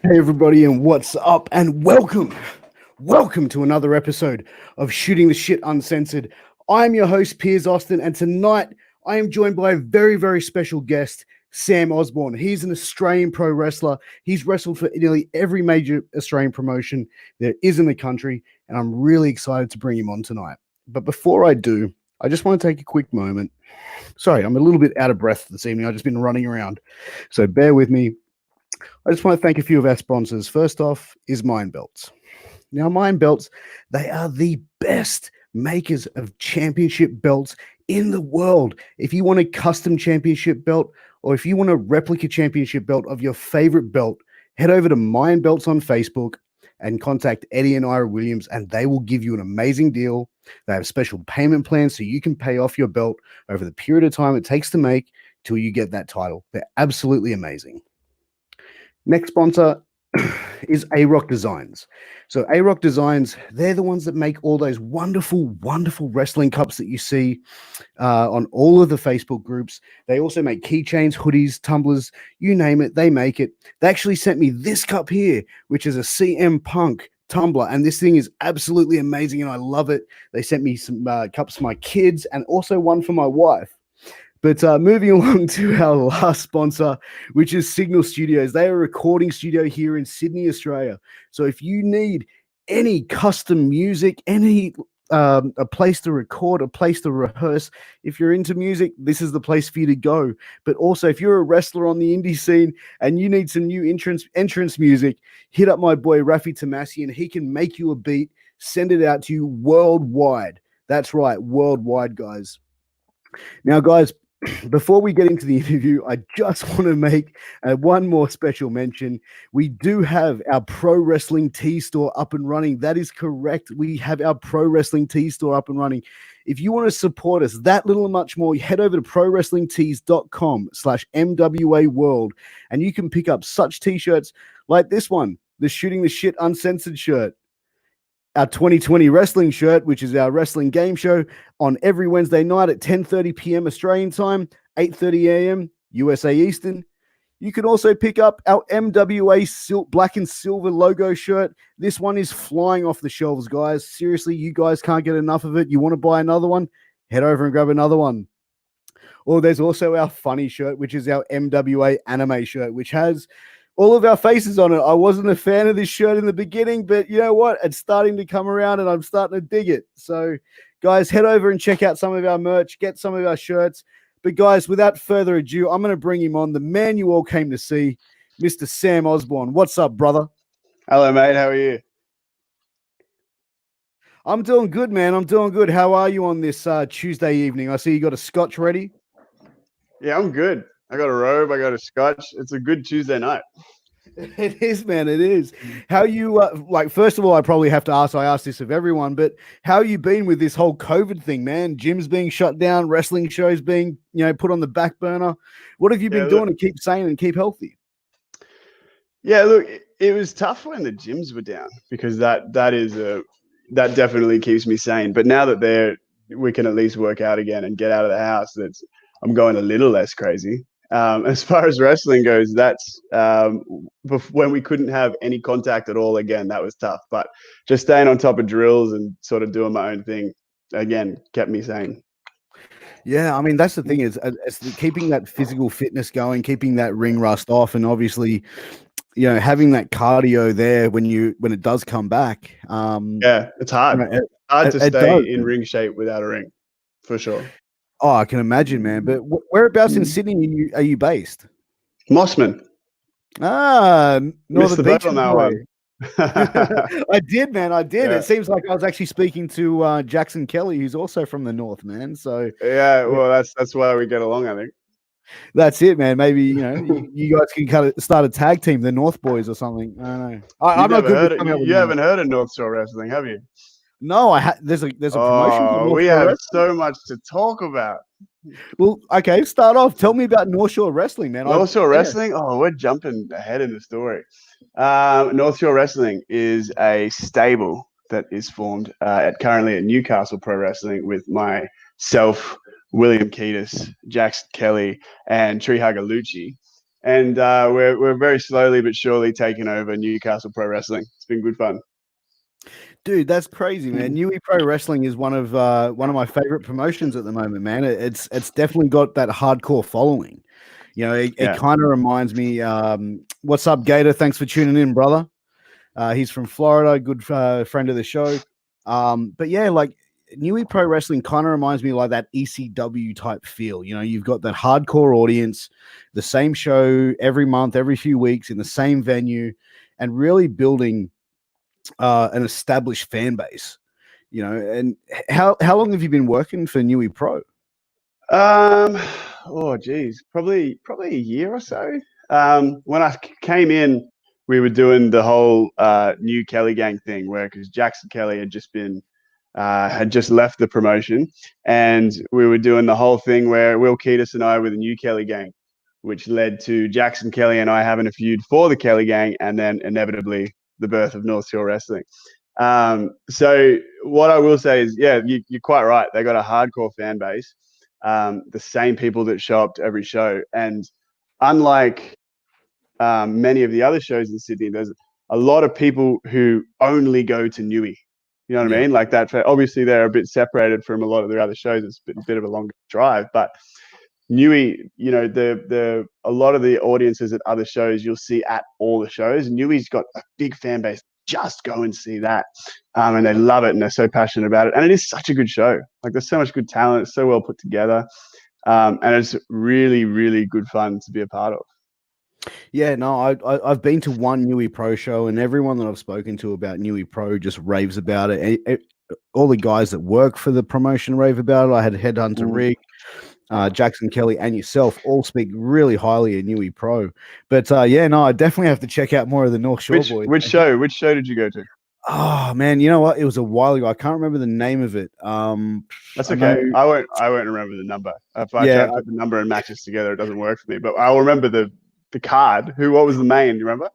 Hey everybody, and what's up? And welcome to another episode of Shooting the Shit Uncensored. I'm your host, Piers Austin, and tonight I am joined by a very, very special guest, Sam Osborne. He's an Australian pro wrestler. He's wrestled for nearly every major Australian promotion there is in the country, and I'm really excited to bring him on tonight. But before I do, I just want to take a quick moment. Sorry, I'm a little bit out of breath this evening. I've just been running around, so bear with me. I just want to thank a few of our sponsors. First off is Mind Belts. Now, Mind Belts, they are the best makers of championship belts in the world. If you want a custom championship belt or if you want a replica championship belt of your favorite belt, head over to Mind Belts on Facebook and contact Eddie and Ira Williams, and they will give you an amazing deal. They have special payment plans so you can pay off your belt over the period of time it takes to make till you get that title. They're absolutely amazing. Next sponsor is A-Rock Designs. So A-Rock Designs, they're the ones that make all those wonderful, wonderful wrestling cups that you see on all of the Facebook groups. They also make keychains, hoodies, tumblers, you name it, they make it. They actually sent me this cup here, which is a CM Punk tumbler, and this thing is absolutely amazing, and I love it. They sent me some cups for my kids and also one for my wife. But moving along to our last sponsor, which is Signal Studios. They are a recording studio here in Sydney, Australia. So if you need any custom music, any a place to record, a place to rehearse, if you're into music, this is the place for you to go. But also, if you're a wrestler on the indie scene and you need some new entrance music, hit up my boy Rafi Tomasi, and he can make you a beat, send it out to you worldwide. That's right, worldwide, guys. Now, guys, before we get into the interview, I just want to make one more special mention. We do have our Pro Wrestling Tee store up and running. That is correct. We have our Pro Wrestling Tee store up and running. If you want to support us that little and much more, head over to prowrestlingtees.com/MWA World, and you can pick up such t-shirts like this one, the Shooting the Shit Uncensored shirt. Our 2020 wrestling shirt, which is our wrestling game show on every Wednesday night at 10:30 p.m. Australian time, 8:30 a.m. USA Eastern. You can also pick up our MWA black and silver logo shirt. This one is flying off the shelves, guys. Seriously, you guys can't get enough of it. You want to buy another one? Head over and grab another one. Or there's also our funny shirt, which is our MWA anime shirt, which has all of our faces on it. I wasn't a fan of this shirt in the beginning, but you know what? It's starting to come around and I'm starting to dig it. So, guys, head over and check out some of our merch, get some of our shirts. But, guys, without further ado, I'm going to bring him on, the man you all came to see, Mr. Sam Osborne. What's up, brother? Hello, mate. How are you? I'm doing good, man. I'm doing good. How are you on this Tuesday evening? I see you got a scotch ready. Yeah, I'm good. I got a robe. I got a scotch. It's a good Tuesday night. It is, man. It is. How you first of all, I probably have to ask, I ask this of everyone, but how you been with this whole COVID thing, man? Gyms being shut down, wrestling shows being, put on the back burner. What have you been doing to keep sane and keep healthy? Yeah, look, it was tough when the gyms were down because that definitely keeps me sane. But now that we can at least work out again and get out of the house, I'm going a little less crazy. As far as wrestling goes, that's when we couldn't have any contact at all again, that was tough. But just staying on top of drills and sort of doing my own thing, again, kept me sane. Yeah, I mean, that's the thing is keeping that physical fitness going, keeping that ring rust off, and obviously, having that cardio there when it does come back. Yeah, it's hard. It's hard to stay in ring shape without a ring, for sure. Oh, I can imagine, man. But whereabouts in Sydney are you based? Mossman. Northern Beaches on that one. I did, man. I did. Yeah. It seems like I was actually speaking to Jackson Kelly, who's also from the north, man. So yeah, well, that's why we get along, I think. That's it, man. Maybe you guys can kind of start a tag team, the North Boys or something. I don't know. I'm not good. You haven't heard of North Shore Wrestling, have you? No, there's a promotion. We have so much to talk about. Well, okay, start off. Tell me about North Shore Wrestling, man. North Shore Wrestling? Oh, we're jumping ahead in the story. North Shore Wrestling is a stable that is formed currently at Newcastle Pro Wrestling with myself, William Kiedis, Jackson Kelly, and Tree Hugger Lucci. and we're very slowly but surely taking over Newcastle Pro Wrestling. It's been good fun. Dude, that's crazy, man. New Pro Wrestling is one of my favorite promotions at the moment, man. It's definitely got that hardcore following. You know, it kind of reminds me. What's up, Gator? Thanks for tuning in, brother. He's from Florida, good friend of the show. But yeah, like New Pro Wrestling kind of reminds me like that ECW type feel. You know, you've got that hardcore audience, the same show every month, every few weeks in the same venue, and really building an established fan base. You know, and how long have you been working for New Pro? Oh geez, probably a year or so. When I came in, we were doing the whole new Kelly gang thing, where because Jackson Kelly had just left the promotion, and we were doing the whole thing where Will Keatis and I were the new Kelly gang, which led to Jackson Kelly and I having a feud for the Kelly gang, and then inevitably the birth of North Shore Wrestling. So what I will say is, yeah, you're quite right. They got a hardcore fan base, the same people that show up to every show. And unlike many of the other shows in Sydney, there's a lot of people who only go to Newey. You know what I mean? Like that. Obviously, they're a bit separated from a lot of the other shows. It's a bit of a longer drive, but Newey, you know, a lot of the audiences at other shows you'll see at all the shows. Newey's got a big fan base. Just go and see that, and they love it, and they're so passionate about it. And it is such a good show. Like there's so much good talent. It's so well put together, and it's really, really good fun to be a part of. Yeah, no, I've been to one Newey Pro show, and everyone that I've spoken to about Newey Pro just raves about it. All the guys that work for the promotion rave about it. I had Headhunter Rick, Jackson Kelly, and yourself all speak really highly of Newey Pro. But yeah, no, I definitely have to check out more of the North Shore boys. Which show did you go to? Oh man, you know what? It was a while ago. I can't remember the name of it. That's okay. I won't remember the number. If I try to put the number and matches together, it doesn't work for me. But I'll remember the card. What was the main? Do you remember?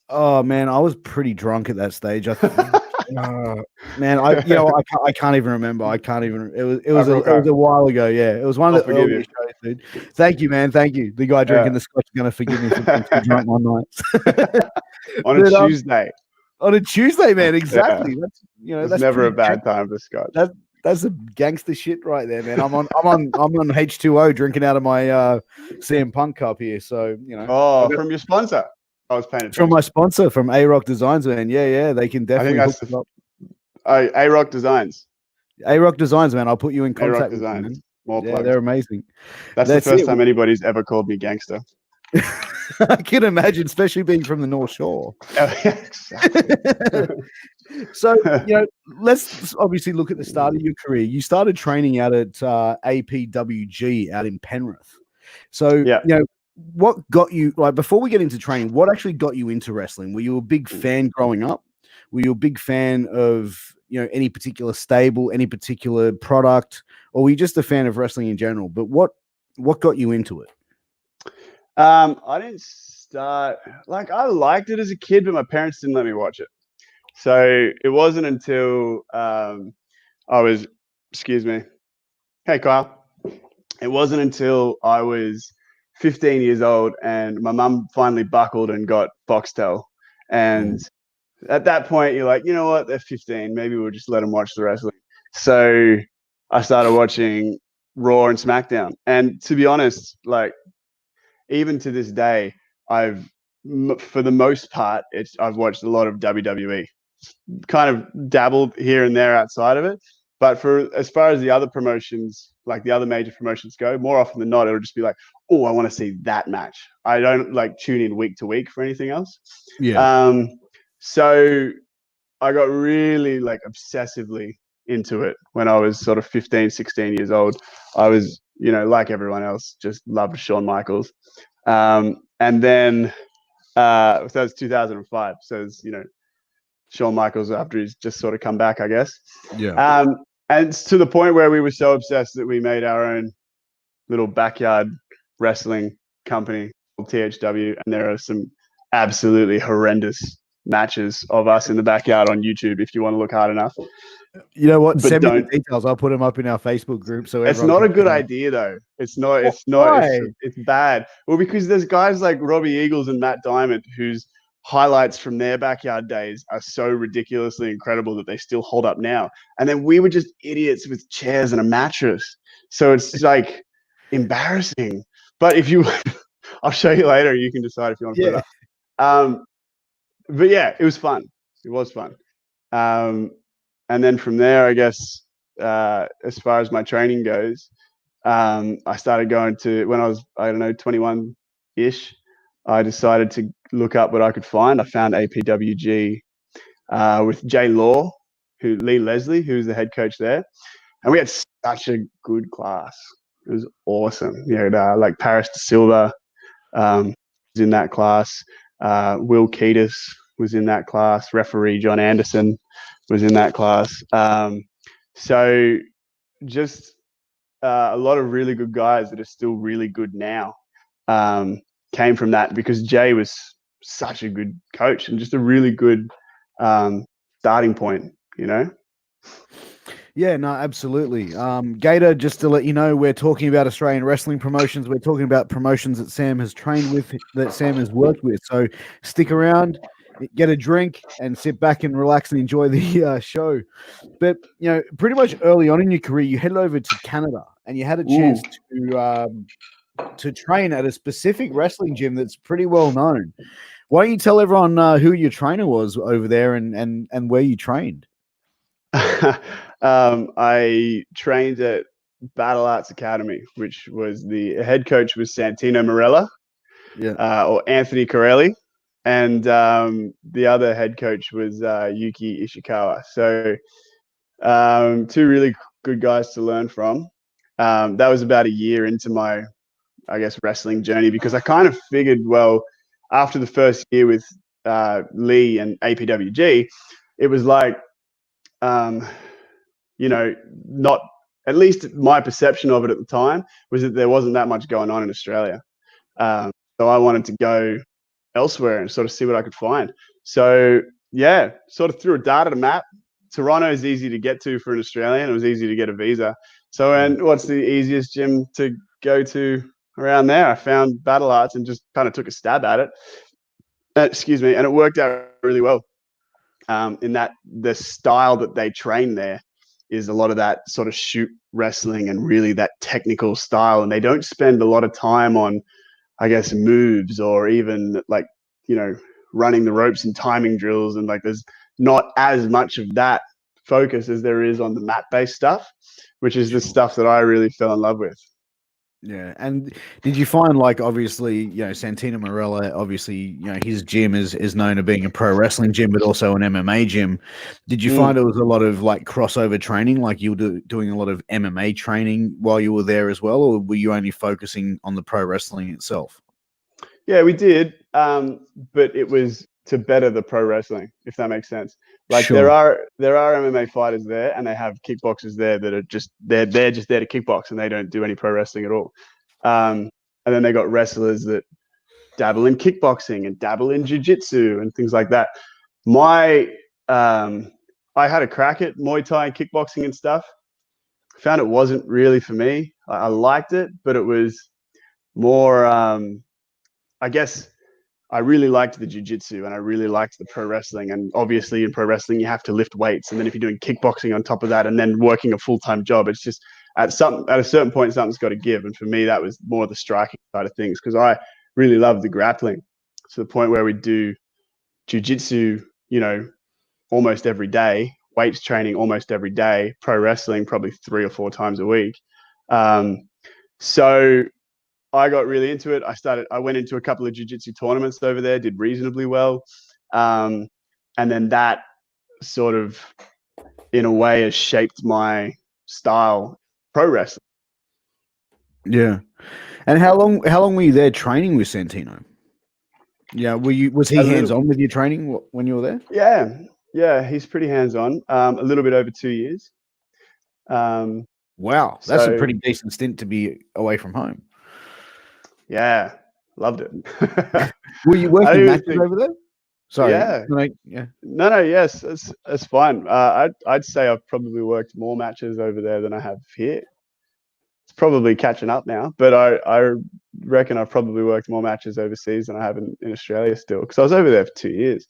Oh man, I was pretty drunk at that stage. I think, man, I can't even remember. I can't even. It was a while ago. Yeah, it was one of the earlier shows, dude. Thank you, man. Thank you. The guy drinking the scotch is gonna forgive me for being too drunk one night. On a Tuesday. On a Tuesday, man. Exactly. Yeah. That's never a bad time for scotch. That's a gangster shit right there, man. I'm on H2O drinking out of my CM Punk cup here. So from your sponsor. I was paying attention. From my sponsor, from A-Rock Designs, man. Yeah, they can definitely. I think that's A-Rock Designs. A-Rock Designs, man. I'll put you in contact. A-Rock Designs. With them, More plugs. They're amazing. That's the first time anybody's ever called me gangster. I can imagine, especially being from the North Shore. Oh, yeah, exactly. So, let's obviously look at the start of your career. You started training out at APWG out in Penrith. So, what got you, like, before we get into training, what actually got you into wrestling? Were you a big fan growing up? Were you a big fan of, any particular stable, any particular product, or were you just a fan of wrestling in general? But what got you into it? I didn't start, I liked it as a kid, but my parents didn't let me watch it. So it wasn't until excuse me. Hey, Kyle. It wasn't until I was 15 years old and my mum finally buckled and got Foxtel. And at that point, you're like, you know what? They're 15. Maybe we'll just let them watch the wrestling. So I started watching Raw and SmackDown. And to be honest, even to this day, for the most part, I've watched a lot of WWE. Kind of dabbled here and there outside of it, but as far as the other promotions, like the other major promotions go, more often than not, it'll just be like, oh, I want to see that match. I don't tune in week to week for anything else. Yeah. So I got really obsessively into it when I was sort of 15, 16 years old. I was, like everyone else, just loved Shawn Michaels. And then that was 2005. So it's, Shawn Michaels after he's just sort of come back, I guess. Yeah. And it's to the point where we were so obsessed that we made our own little backyard wrestling company called THW. And there are some absolutely horrendous matches of us in the backyard on YouTube if you want to look hard enough. You know what? but Send me the don't. details. I'll put them up in our Facebook group so It's everyone not can a good see them. idea though. It's not. It's not. Why? It's bad. Well, because there's guys like Robbie Eagles and Matt Diamond whose highlights from their backyard days are so ridiculously incredible that they still hold up now. And then we were just idiots with chairs and a mattress. So it's like embarrassing. But if you, I'll show you later. You can decide if you want to put it Yeah. up. But yeah, it was fun. It was fun. Um, and then from there, I guess, as far as my training goes, I started going to, when I was, I don't know, 21 ish, I decided to look up what I could find. I found APWG with Jay Law, Lee Leslie, who's the head coach there. And we had such a good class. It was awesome. You know, like Paris de Silva was in that class. Will Keatis was in that class. Referee John Anderson was in that class. So just a lot of really good guys that are still really good now came from that, because Jay was such a good coach and just a really good starting point, you know? Yeah, no, absolutely. Gator, just to let you know, we're talking about Australian wrestling promotions. We're talking about promotions that Sam has trained with, that Sam has worked with. So stick around, get a drink, and sit back and relax and enjoy the show. But, you know, pretty much early on in your career, you headed over to Canada and you had a chance to train at a specific wrestling gym that's pretty well known. Why don't you tell everyone who your trainer was over there and where you trained? I trained at Battle Arts Academy, which was the head coach was Santino Marella, or Anthony Corelli, and the other head coach was Yuki Ishikawa. So two really good guys to learn from. That was about a year into my, I guess, wrestling journey, because I kind of figured, well, after the first year with Lee and APWG, it was like, you know, not, at least my perception of it at the time was that there wasn't that much going on in Australia. So I wanted to go elsewhere and sort of see what I could find. So yeah, sort of threw a dart at a map. Toronto is easy to get to for an Australian. It was easy to get a visa. So, and what's the easiest gym to go to around there? I found Battle Arts and just kind of took a stab at it. Excuse me, and it worked out really well. In that the style that they train there is a lot of that sort of shoot wrestling and really that technical style, and they don't spend a lot of time on, I guess, moves or even like, you know, running the ropes and timing drills, and like there's not as much of that focus as there is on the mat-based stuff, which is the stuff that I really fell in love with. Yeah, and did you find, like, obviously, you know, Santino Marella, obviously, you know, his gym is known as being a pro wrestling gym, but also an MMA gym. Did you find it was a lot of like crossover training, like you were doing a lot of MMA training while you were there as well, or were you only focusing on the pro wrestling itself? Yeah, we did, but it was to better the pro wrestling, if that makes sense. Like Sure. there are MMA fighters there, and they have kickboxers there that are just they're just there to kickbox, and they don't do any pro wrestling at all. And then they got wrestlers that dabble in kickboxing and dabble in jiu-jitsu and things like that. My I had a crack at Muay Thai and kickboxing and stuff. Found it wasn't really for me. I liked it, but it was more I guess I really liked the jiu-jitsu and I really liked the pro wrestling. And obviously in pro wrestling, you have to lift weights. And then if you're doing kickboxing on top of that and then working a full-time job, it's just at a certain point, something's got to give. And for me, that was more the striking side of things, because I really love the grappling to the point where we do jiu-jitsu, you know, almost every day, weights training almost every day, pro wrestling probably 3 or 4 times a week. So I got really into it. I went into a couple of jiu-jitsu tournaments over there, did reasonably well. And then that sort of, in a way, has shaped my style pro wrestling. Yeah. And how long were you there training with Santino? Yeah, was he hands-on with your training when you were there? Yeah, he's pretty hands-on. A little bit over 2 years. Wow, that's a pretty decent stint to be away from home. Yeah, loved it. Were you working matches over there? Sorry. Yeah. Yeah. No, yes, that's fine. I'd say I've probably worked more matches over there than I have here. It's probably catching up now, but I reckon I've probably worked more matches overseas than I have in Australia still, because I was over there for 2 years,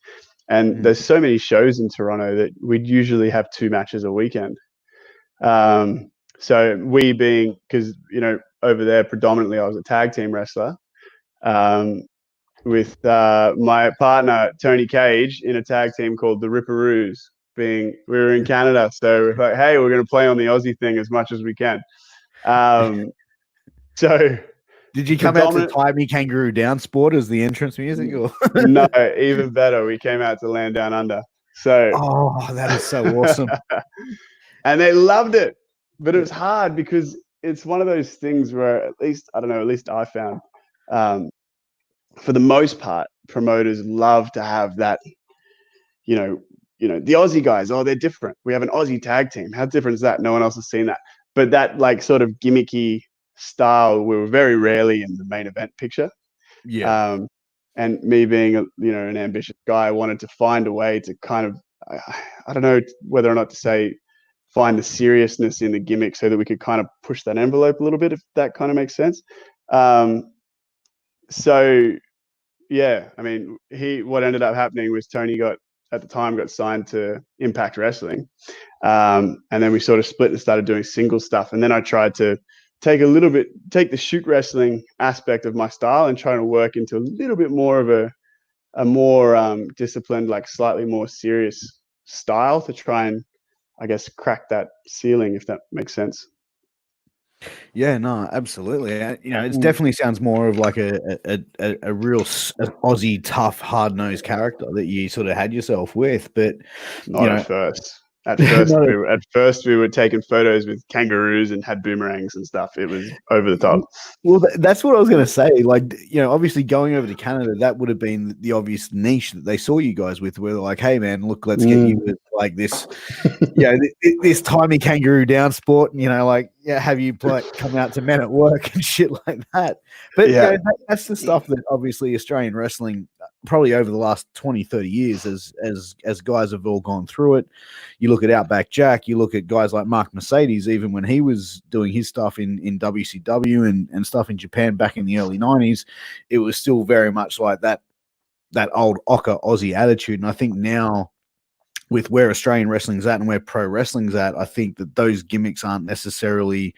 and there's so many shows in Toronto that we'd usually have 2 matches a weekend. So we being, because over there predominantly I was a tag team wrestler, with my partner Tony Cage in a tag team called the Ripperoos. Being we were in Canada, so we're like, hey, we're going to play on the Aussie thing as much as we can. So did you come out to Tie Me Kangaroo Down Sport as the entrance music? Or? No, even better. We came out to Land Down Under. So that is so awesome. And they loved it. But it was hard because it's one of those things where at least I found for the most part, promoters love to have that, the Aussie guys, they're different. We have an Aussie tag team. How different is that? No one else has seen that. But that like sort of gimmicky style, we were very rarely in the main event picture. Yeah. And me being an ambitious guy, I wanted to find a way to kind of, I don't know whether or not to say, find the seriousness in the gimmick so that we could kind of push that envelope a little bit, if that kind of makes sense. So yeah, I mean, what ended up happening was Tony got signed to Impact Wrestling. And then we sort of split and started doing single stuff. And then I tried to take the shoot wrestling aspect of my style and try to work into a little bit more of a more disciplined, like slightly more serious style to try and, I guess, crack that ceiling, if that makes sense. Yeah, no, absolutely. It definitely sounds more of like a real Aussie tough, hard nosed character that you sort of had yourself with, but not at first. At first, we were taking photos with kangaroos and had boomerangs and stuff. It was over the top. Well, that's what I was going to say. Like, obviously going over to Canada, that would have been the obvious niche that they saw you guys with. Where they're like, "Hey, man, look, let's get you with like this, this Tie Me Kangaroo Down sport, and have you come out to Men at Work and shit like that." But that's the stuff that obviously Australian wrestling, probably over the last 20, 30 years, as guys have all gone through it. You look at Outback Jack, you look at guys like Mark Mercedes, even when he was doing his stuff in WCW and stuff in Japan back in the early 90s, it was still very much like that old Ocker Aussie attitude. And I think now, with where Australian wrestling's at and where pro wrestling's at, I think that those gimmicks aren't necessarily,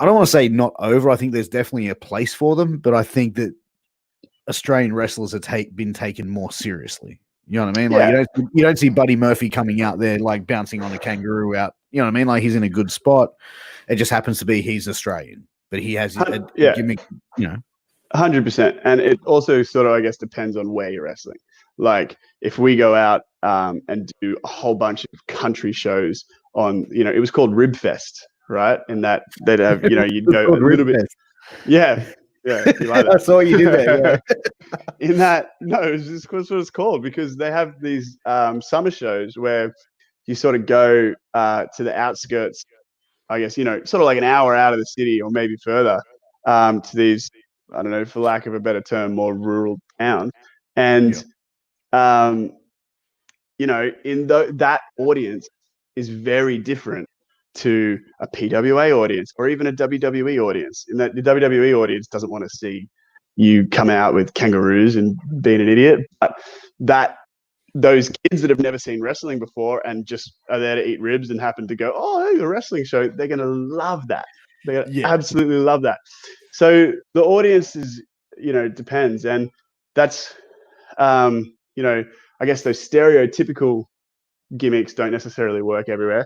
I don't want to say not over. I think there's definitely a place for them, but I think that Australian wrestlers have been taken more seriously. You know what I mean? Like you don't see Buddy Murphy coming out there like bouncing on a kangaroo out. You know what I mean? Like he's in a good spot. It just happens to be he's Australian, but he has a gimmick. 100%. And it also sort of, I guess, depends on where you're wrestling. Like if we go out and do a whole bunch of country shows on, it was called Rib Fest, right? And that they'd have, you'd go a little bit. Yeah. Yeah, you like that. I saw you do that. Yeah. It was just what it's called, because they have these summer shows where you sort of go to the outskirts, I guess, sort of like an hour out of the city or maybe further, to these, I don't know, for lack of a better term, more rural towns. And, that audience is very different to a PWA audience or even a WWE audience, in that the WWE audience doesn't want to see you come out with kangaroos and being an idiot, but those kids that have never seen wrestling before and just are there to eat ribs and happen to go, hey, a wrestling show, they're going to love that. They're going to absolutely love that. So the audience is, depends. And that's, I guess those stereotypical gimmicks don't necessarily work everywhere.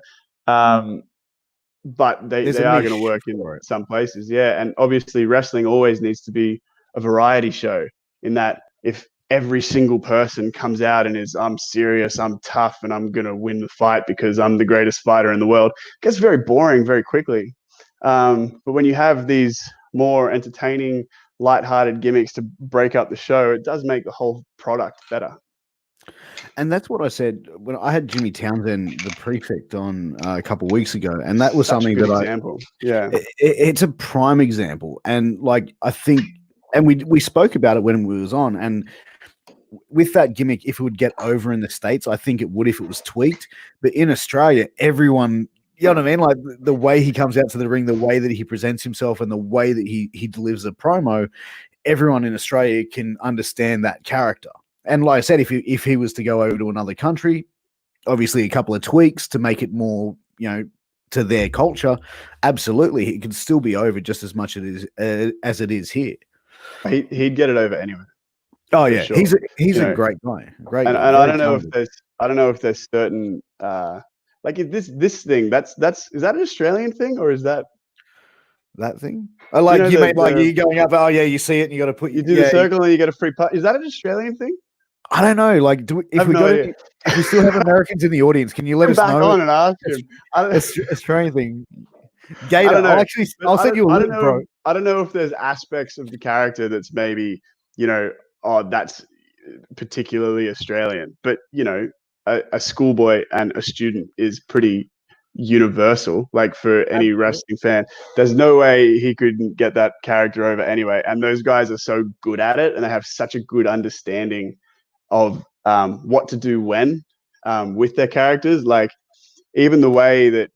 But they are going to work in some places. Yeah. And obviously wrestling always needs to be a variety show, in that if every single person comes out and is, I'm serious, I'm tough, and I'm going to win the fight because I'm the greatest fighter in the world, it gets very boring very quickly. But when you have these more entertaining, lighthearted gimmicks to break up the show, it does make the whole product better. And that's what I said when I had Jimmy Townsend, the prefect, on a couple of weeks ago, and that was something that example. It's a prime example, and like I think, and we spoke about it when we was on, and with that gimmick, if it would get over in the States, I think it would if it was tweaked. But in Australia, everyone, you know what I mean? Like the way he comes out to the ring, the way that he presents himself, and the way that he delivers a promo, everyone in Australia can understand that character. And like I said, if he was to go over to another country, obviously a couple of tweaks to make it more, to their culture, absolutely, it can still be over just as much as it is here. He'd get it over anyway. Oh yeah, sure. he's a great guy. Great and guy. I don't know if there's certain like this thing that's is that an Australian thing or is that thing? Oh, like you mean like you going up? Oh yeah, you see it and you got to put you do the circle and you get a free putt. Is that an Australian thing? I don't know. Like, if we still have Americans in the audience, can you let us know? On and ask him. Australian thing. Gator, I'll send you a link, bro. I don't know if there's aspects of the character that's maybe, that's particularly Australian, but a schoolboy and a student is pretty universal. Like for any wrestling fan, there's no way he couldn't get that character over anyway. And those guys are so good at it, and they have such a good understanding of what to do when with their characters. Like even the way that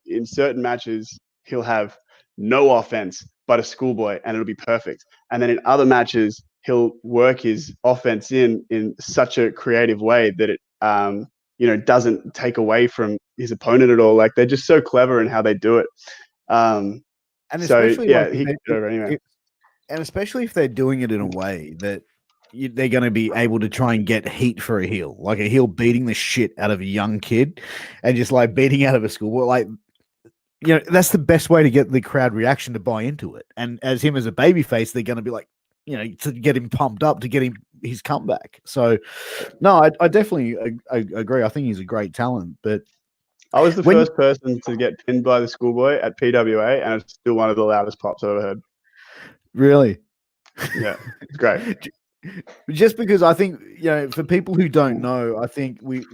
in certain matches he'll have no offense but a schoolboy and it'll be perfect, and then in other matches he'll work his offense in such a creative way that it doesn't take away from his opponent at all. Like they're just so clever in how they do it. And especially he can get over anyway. And especially if they're doing it in a way that they're going to be able to try and get heat for a heel, like a heel beating the shit out of a young kid and just like beating out of a schoolboy. Like, that's the best way to get the crowd reaction to buy into it. And as him as a babyface, they're going to be like, to get him pumped up, to get him his comeback. So, no, I definitely agree. I think he's a great talent. But I was the first person to get pinned by the schoolboy at PWA, and it's still one of the loudest pops I've ever heard. Really? Yeah, it's great. Just because I think, for people who don't know, I think we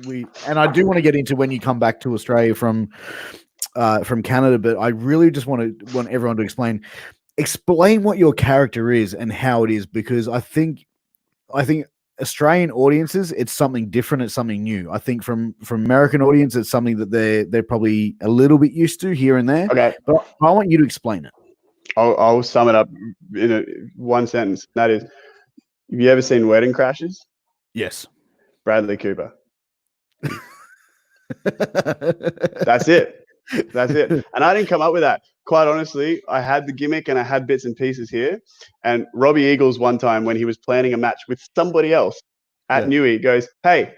and I do want to get into when you come back to Australia from Canada, but I really just want everyone to explain what your character is and how it is, because I think Australian audiences, it's something different, it's something new. I think from American audience, it's something that they're probably a little bit used to here and there. Okay, but I want you to explain it. I'll sum it up in one sentence. That is, have you ever seen Wedding Crashers? Yes. Bradley Cooper. That's it. And I didn't come up with that. Quite honestly, I had the gimmick and I had bits and pieces here. And Robbie Eagles one time, when he was planning a match with somebody else at Newey, goes, "Hey, I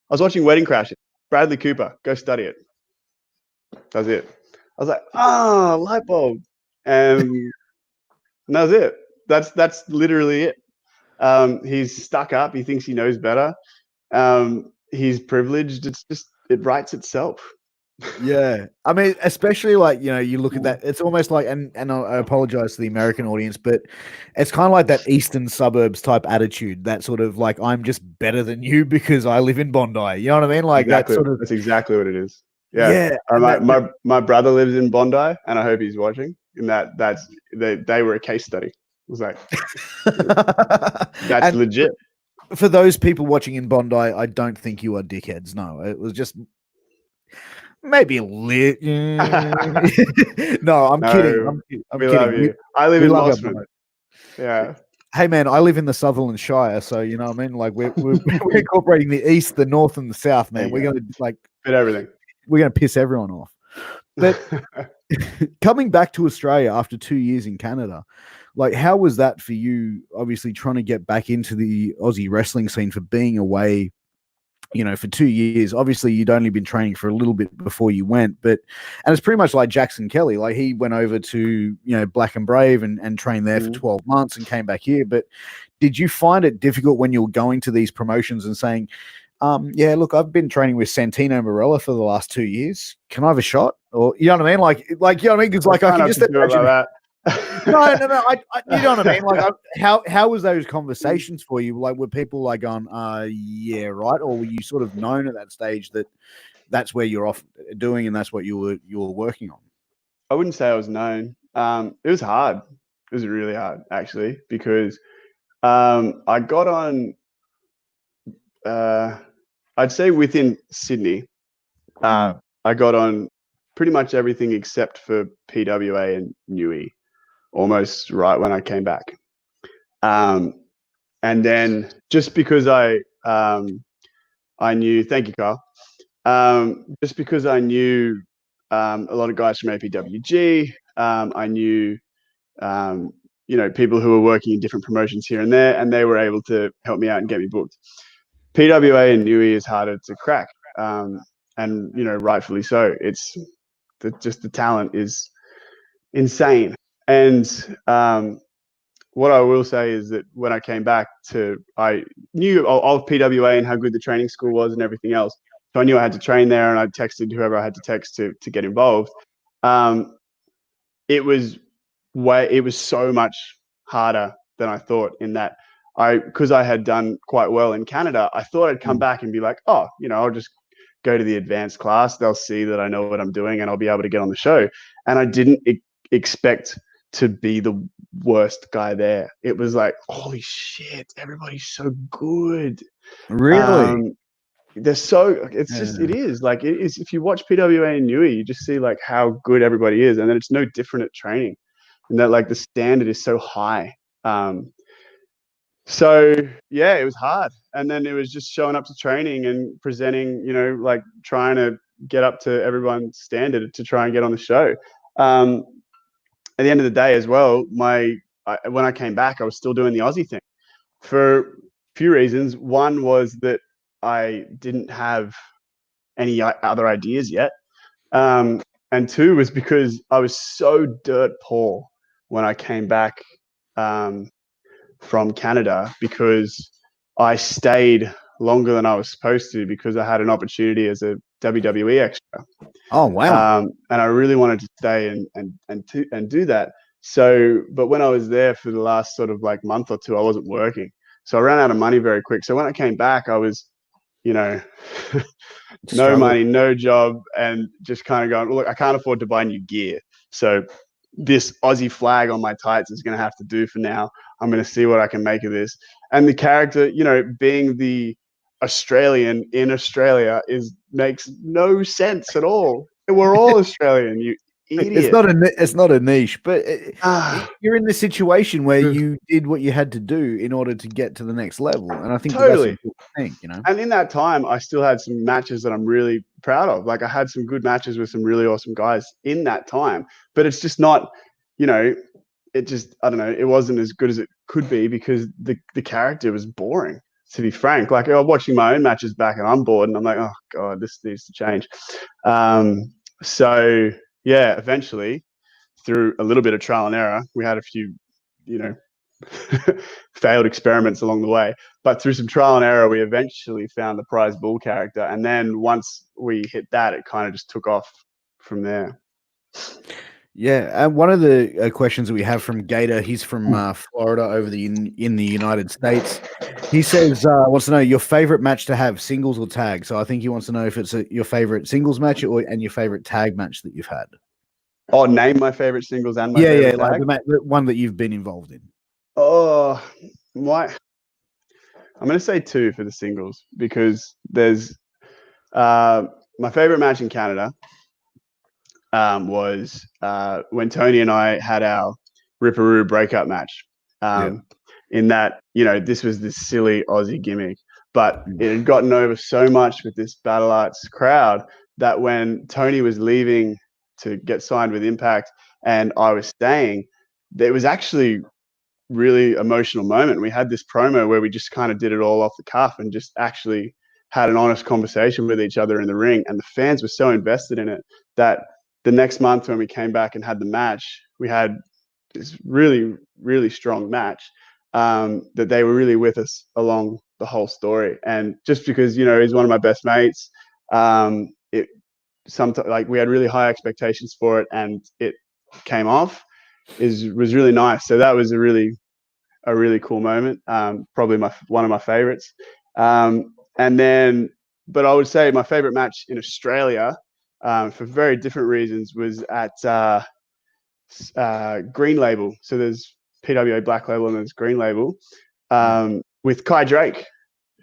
was watching Wedding Crashers. Bradley Cooper, go study it." That's it. I was like, light bulb. And that was it. That's literally it. He's stuck up. He thinks he knows better. He's privileged. It writes itself. Yeah, I mean, especially like you look at that. It's almost like, and I apologize to the American audience, but it's kind of like that eastern suburbs type attitude. That sort of like, I'm just better than you because I live in Bondi. You know what I mean? Like exactly. That's exactly what it is. Yeah. My brother lives in Bondi, and I hope he's watching. And they were a case study. It was like that's legit. For those people watching in Bondi, I don't think you are dickheads. No, it was just. Maybe a lit. No, I'm kidding. I'm we kidding. Love you. I live in Osborne. Yeah. Hey man, I live in the Sutherland Shire, so you know what I mean. Like we're incorporating the east, the north, and the south, man. We're gonna fit everything. We're gonna piss everyone off. But coming back to Australia after 2 years in Canada, like how was that for you? Obviously, trying to get back into the Aussie wrestling scene for being away. For 2 years, obviously you'd only been training for a little bit before you went, and it's pretty much like Jackson Kelly. Like he went over to, Black and Brave and trained there for 12 months and came back here. But did you find it difficult when you were going to these promotions and saying, yeah, look, I've been training with Santino Marella for the last 2 years. Can I have a shot? Or, you know what I mean? Like, you know what I mean? Because I can just imagine that. No. I you know what I mean? Like, how was those conversations for you? Like, were people like going, yeah, right? Or were you sort of known at that stage that that's where you're off doing and that's what you were working on? I wouldn't say I was known. It was hard. It was really hard, actually, because I got on I'd say within Sydney, I got on pretty much everything except for PWA and NUI, almost right when I came back. And then just because I knew, thank you, Carl. Just because I knew a lot of guys from APWG, I knew people who were working in different promotions here and there, and they were able to help me out and get me booked. PWA and NUI is harder to crack, and rightfully so. It's just the talent is insane. And what I will say is that when I came back I knew of PWA and how good the training school was and everything else. So I knew I had to train there, and I texted whoever I had to text to get involved. It was so much harder than I thought, in that because I had done quite well in Canada, I thought I'd come back and be like, oh, I'll just go to the advanced class. They'll see that I know what I'm doing and I'll be able to get on the show. And I didn't expect to be the worst guy there. It was like, holy shit, everybody's so good. Really? It is like, it is. If you watch PWA and NUI, you just see like how good everybody is. And then it's no different at training, and that like the standard is so high. So yeah, it was hard. And then it was just showing up to training and presenting, like trying to get up to everyone's standard to try and get on the show. At the end of the day as well, when I came back, I was still doing the Aussie thing for a few reasons. One was that I didn't have any other ideas yet. And two was because I was so dirt poor when I came back from Canada, because I stayed longer than I was supposed to, because I had an opportunity as a WWE extra. Oh, wow. And I really wanted to stay and do that. So, but when I was there for the last sort of like month or two, I wasn't working. So I ran out of money very quick. So when I came back, I was, no money, no job, and just kind of going, look, I can't afford to buy new gear. So this Aussie flag on my tights is going to have to do for now. I'm going to see what I can make of this. And the character, being the Australian in Australia makes no sense at all. We're all Australian, you idiot. It's not a niche, but you're in the situation where you did what you had to do in order to get to the next level. And I think totally. That's a good thing, And in that time, I still had some matches that I'm really proud of. Like I had some good matches with some really awesome guys in that time, but it's just not, it just, I don't know, it wasn't as good as it could be, because the character was boring, to be frank. Like I'm watching my own matches back and I'm bored, and I'm like, oh God, this needs to change. So yeah, eventually, through a little bit of trial and error, we had a few, failed experiments along the way, but through some trial and error, we eventually found the prize bull character. And then once we hit that, it kind of just took off from there. Yeah, and one of the questions that we have from Gator, he's from Florida, over in the United States. He says, wants to know your favorite match to have, singles or tag. So I think he wants to know if it's your favorite singles match and your favorite tag match that you've had. Oh, name my favorite singles and my favorite tag? Like the one that you've been involved in. Oh, I'm going to say two for the singles, because there's my favorite match in Canada was when Tony and I had our Ripperoo breakup match. In that, this was this silly Aussie gimmick, but it had gotten over so much with this Battle Arts crowd that when Tony was leaving to get signed with Impact and I was staying, there was actually really emotional moment. We had this promo where we just kind of did it all off the cuff and just actually had an honest conversation with each other in the ring. And the fans were so invested in it that the next month when we came back and had the match, we had this really, really strong match that they were really with us along the whole story. And just because, he's one of my best mates, sometimes like we had really high expectations for it and it came off was really nice. So that was a really cool moment. Probably one of my favorites. And then, but I would say my favorite match in Australia, for very different reasons, was at Green Label. So there's PWA Black Label and there's Green Label, with Kai Drake,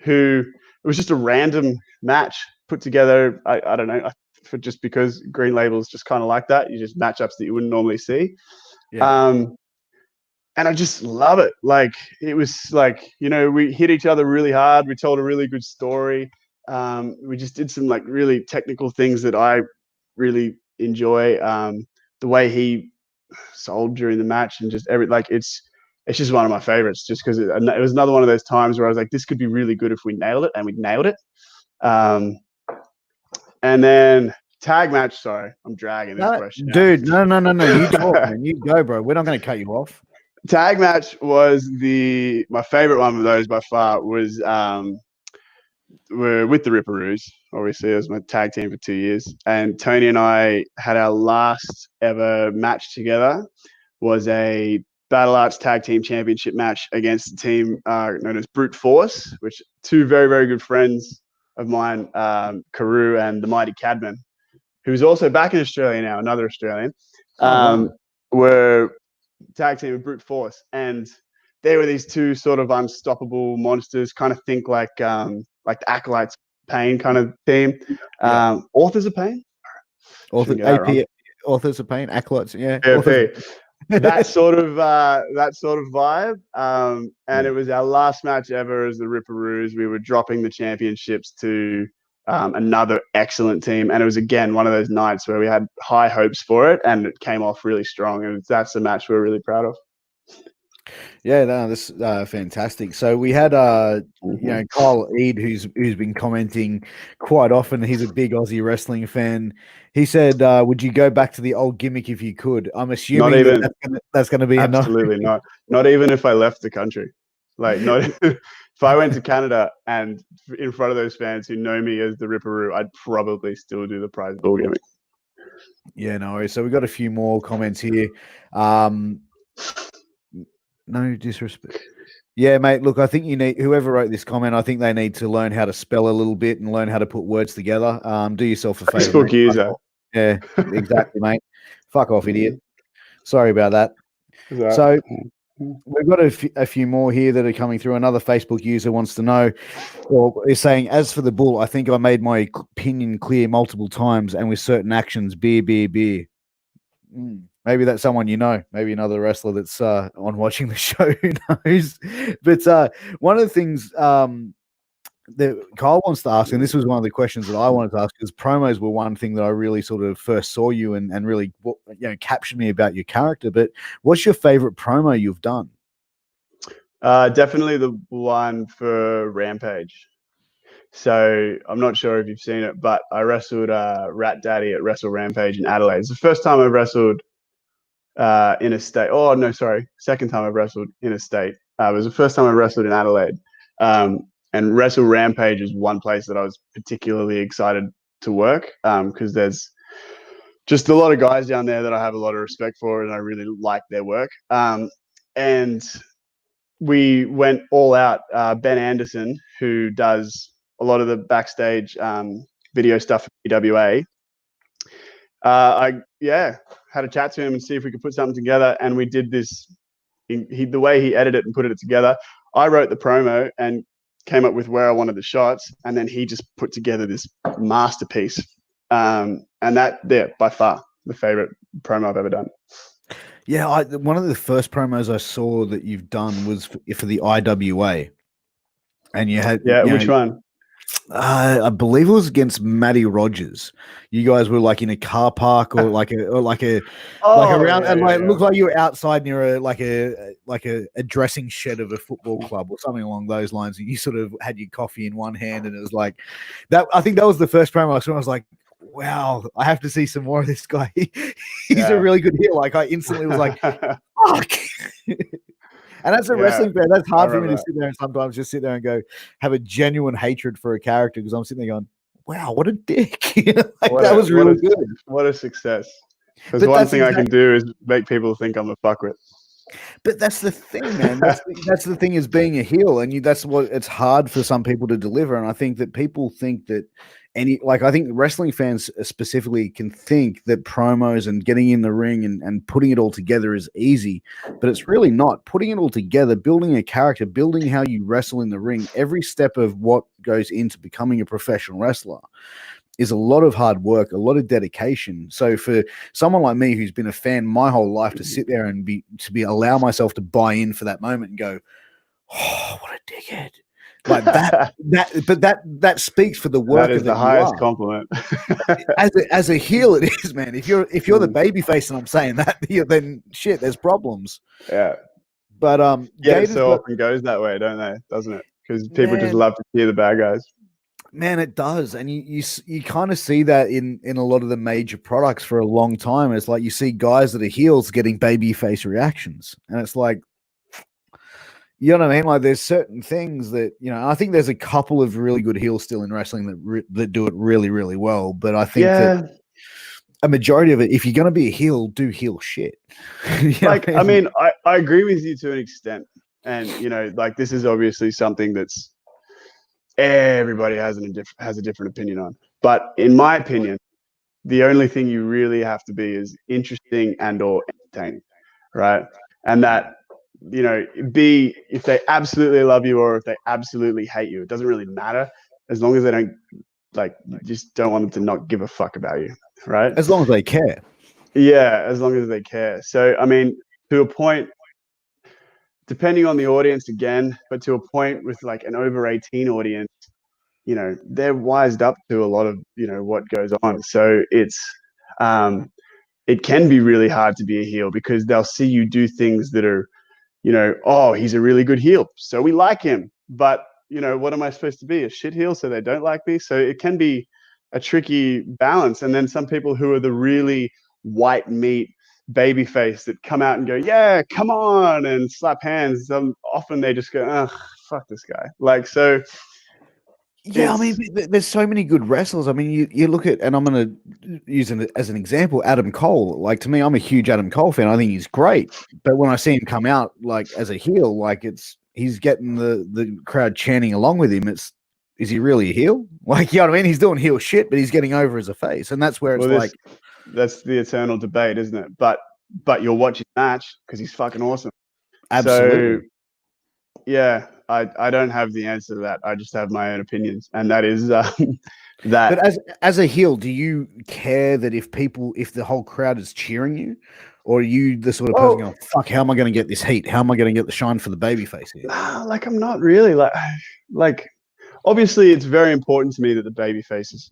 who was just a random match put together. I don't know, for just because Green Label's just kind of like that. You just matchups that you wouldn't normally see. Yeah. And I just love it. Like, it was like, we hit each other really hard. We told a really good story. We just did some like really technical things that I really enjoy. The way he sold during the match and just it's just one of my favorites, just because it was another one of those times where I was like, this could be really good if we nailed it, and we nailed it. And then tag match. Sorry, I'm dragging this question out. Dude, no. You talk, man. You go, bro. We're not going to cut you off. Tag match was my favorite one of those by far. We're with the Ripperoos, obviously. It was my tag team for 2 years. And Tony and I had our last ever match together. Was a Battle Arts Tag Team Championship match against a team known as Brute Force, which two very, very good friends of mine, Carew and the Mighty Cadman, who's also back in Australia now, another Australian, were tag team with Brute Force. And they were these two sort of unstoppable monsters, kind of think like the Acolytes Pain kind of theme. Authors of Pain? Authors of Pain, Acolytes, yeah. That sort of vibe. And it was our last match ever as the Ripperoos. We were dropping the championships to another excellent team, and it was again one of those nights where we had high hopes for it, and it came off really strong. And that's the match we're really proud of. Yeah, no, this is fantastic. So we had Kyle Eade, who's been commenting quite often. He's a big Aussie wrestling fan. He said, "Would you go back to the old gimmick if you could?" I'm assuming that's going to be absolutely not. Not even if I left the country. Like, not if I went to Canada and in front of those fans who know me as the Ripperoo, I'd probably still do the prize ball gimmick. Yeah, no worries. So we got a few more comments here. No disrespect. Yeah, mate. Look, I think whoever wrote this comment, I think they need to learn how to spell a little bit and learn how to put words together. Do yourself a favor. Facebook user. Yeah, exactly, mate. Fuck off, idiot. Sorry about that. So we've got a few more here that are coming through. Another Facebook user wants to know, or is saying, as for the bull, I think I made my opinion clear multiple times, and with certain actions, beer. Maybe that's someone maybe another wrestler that's on watching the show, who knows. But one of the things that Kyle wants to ask, and this was one of the questions that I wanted to ask, because promos were one thing that I really sort of first saw you and really captured me about your character. But what's your favorite promo you've done? Definitely the one for Rampage. So I'm not sure if you've seen it, but I wrestled Rat Daddy at Wrestle Rampage in Adelaide. It's the first time I've wrestled in a state. Oh, no, sorry. Second time I've wrestled in a state. It was the first time I wrestled in Adelaide. And Wrestle Rampage is one place that I was particularly excited to work, because there's just a lot of guys down there that I have a lot of respect for, and I really like their work. And we went all out. Ben Anderson, who does a lot of the backstage video stuff for PWA, I had a chat to him and see if we could put something together, and we did this. The way he edited it and put it together, I wrote the promo and came up with where I wanted the shots, and then he just put together this masterpiece. And that, by far, the favorite promo I've ever done. Yeah, one of the first promos I saw that you've done was for the IWA, and you had which one? I believe it was against Matty Rogers. You guys were like in a car park or like around, and it looked like you were outside near a dressing shed of a football club or something along those lines. And you sort of had your coffee in one hand, and it was like that. I think that was the first promo I saw. I was like, wow, I have to see some more of this guy. He's a really good heel. Like, I instantly was like, fuck. And as a wrestling fan, that's hard for me to sit there and sometimes just sit there and go have a genuine hatred for a character, because I'm sitting there going, wow, what a dick. That was really good. What a success. Because one thing I can do is make people think I'm a fuckwit. But that's the thing, man. That's the thing is being a heel, and that's what it's hard for some people to deliver. And I think that people think that I think wrestling fans specifically can think that promos and getting in the ring and putting it all together is easy, but it's really not. Putting it all together, building a character, building how you wrestle in the ring, every step of what goes into becoming a professional wrestler is a lot of hard work, a lot of dedication. So for someone like me who's been a fan my whole life to sit there and allow myself to buy in for that moment and go, oh, what a dickhead. Like that speaks for the worker that is the highest compliment. as a heel, it is, man. If you're the babyface and I'm saying that, then shit, there's problems. Yeah. But it so often goes that way, don't they? Doesn't it? Because people just love to hear the bad guys. Man, it does, and you kind of see that in a lot of the major products for a long time. It's like you see guys that are heels getting babyface reactions, and it's like, you know what I mean? Like there's certain things that I think there's a couple of really good heels still in wrestling that do it really, really well. But I think that a majority of it, if you're going to be a heel, do heel shit. I mean, I agree with you to an extent, and like this is obviously something that's. Everybody has a different opinion on. But in my opinion, the only thing you really have to be is interesting and or entertaining, right? And that, be if they absolutely love you or if they absolutely hate you, it doesn't really matter as long as they don't you just don't want them to not give a fuck about you, right? As long as they care. Yeah, as long as they care. So, I mean, to a point, depending on the audience again, but to a point with like an over 18 audience, they're wised up to a lot of, what goes on. So it's, it can be really hard to be a heel because they'll see you do things that are, oh, he's a really good heel, so we like him. But, what am I supposed to be? A shit heel so they don't like me? So it can be a tricky balance. And then some people who are the really white meat, babyface that come out and go, yeah, come on, and slap hands. Often they just go, ugh, fuck this guy. Like, so. Yeah, I mean, there's so many good wrestlers. I mean, you look at, and I'm going to use it as an example, Adam Cole. Like, to me, I'm a huge Adam Cole fan. I think he's great. But when I see him come out, like, as a heel, like, he's getting the crowd chanting along with him. Is he really a heel? Like, you know what I mean? He's doing heel shit, but he's getting over as a face. And that's where it's that's the eternal debate, isn't it? But you'll watch his match because he's fucking awesome. Absolutely. So, yeah, I don't have the answer to that. I just have my own opinions, and that is that. But as a heel, do you care that if the whole crowd is cheering you, or are you the sort of person going, "Fuck, how am I going to get this heat? How am I going to get the shine for the babyface here?" Like I'm not really like. Obviously, it's very important to me that the babyface